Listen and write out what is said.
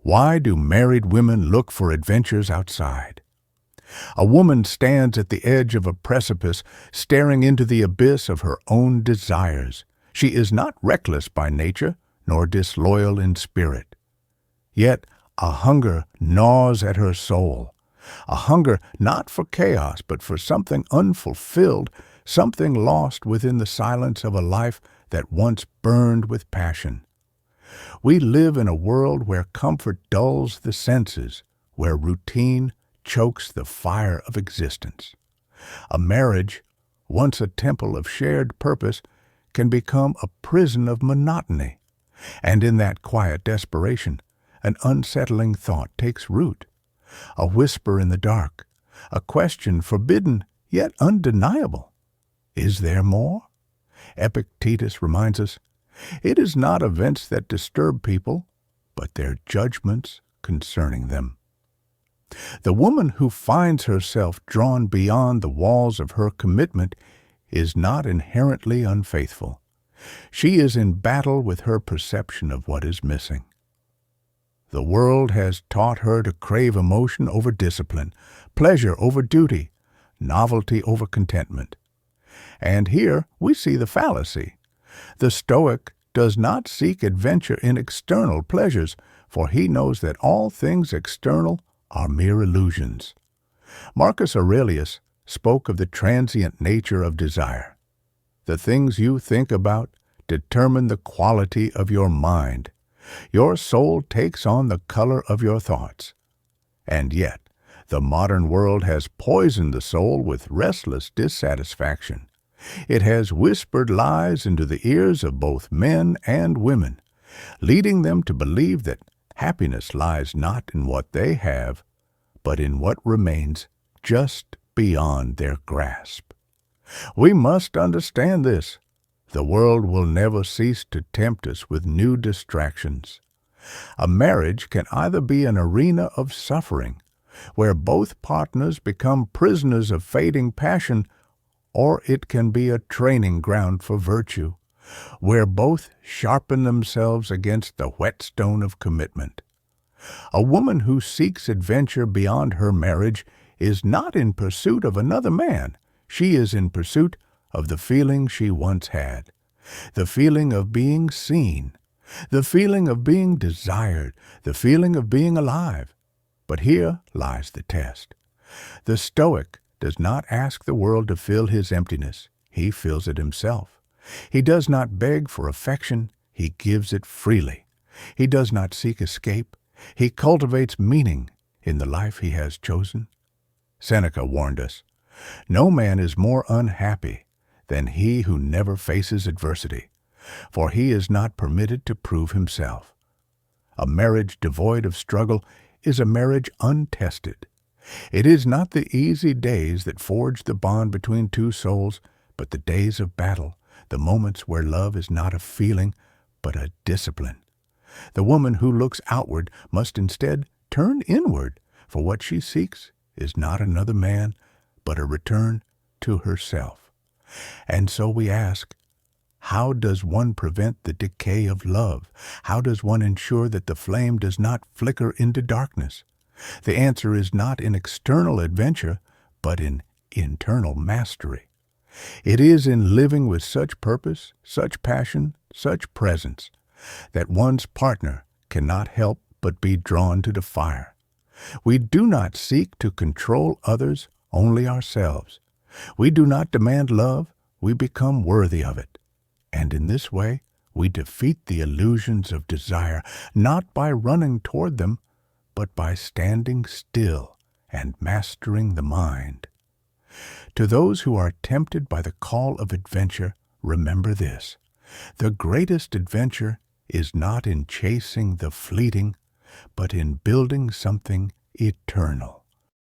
Why do married women look for adventures outside? A woman stands at the edge of a precipice, staring into the abyss of her own desires. She is not reckless by nature, nor disloyal in spirit. Yet a hunger gnaws at her soul, a hunger not for chaos, but for something unfulfilled, something lost within the silence of a life that once burned with passion. We live in a world where comfort dulls the senses, where routine chokes the fire of existence. A marriage, once a temple of shared purpose, can become a prison of monotony. And in that quiet desperation, an unsettling thought takes root. A whisper in the dark, a question forbidden yet undeniable. Is there more? Epictetus reminds us, it is not events that disturb people, but their judgments concerning them. The woman who finds herself drawn beyond the walls of her commitment is not inherently unfaithful. She is in battle with her perception of what is missing. The world has taught her to crave emotion over discipline, pleasure over duty, novelty over contentment. And here we see the fallacy. The Stoic does not seek adventure in external pleasures, for he knows that all things external are mere illusions. Marcus Aurelius spoke of the transient nature of desire. The things you think about determine the quality of your mind. Your soul takes on the color of your thoughts. And yet, the modern world has poisoned the soul with restless dissatisfaction. It has whispered lies into the ears of both men and women, leading them to believe that happiness lies not in what they have, but in what remains just beyond their grasp. We must understand this. The world will never cease to tempt us with new distractions. A marriage can either be an arena of suffering, where both partners become prisoners of fading passion, or it can be a training ground for virtue, where both sharpen themselves against the whetstone of commitment. A woman who seeks adventure beyond her marriage is not in pursuit of another man. She is in pursuit of the feeling she once had, the feeling of being seen, the feeling of being desired, the feeling of being alive. But here lies the test. The Stoic does not ask the world to fill his emptiness. He fills it himself. He does not beg for affection. He gives it freely. He does not seek escape. He cultivates meaning in the life he has chosen. Seneca warned us, "No man is more unhappy than he who never faces adversity, for he is not permitted to prove himself." A marriage devoid of struggle is a marriage untested. It is not the easy days that forge the bond between two souls, but the days of battle, the moments where love is not a feeling, but a discipline. The woman who looks outward must instead turn inward, for what she seeks is not another man, but a return to herself. And so we ask, how does one prevent the decay of love? How does one ensure that the flame does not flicker into darkness? The answer is not in external adventure, but in internal mastery. It is in living with such purpose, such passion, such presence, that one's partner cannot help but be drawn to the fire. We do not seek to control others, only ourselves. We do not demand love, we become worthy of it. And in this way, we defeat the illusions of desire, not by running toward them, but by standing still and mastering the mind. To those who are tempted by the call of adventure, remember this: the greatest adventure is not in chasing the fleeting, but in building something eternal.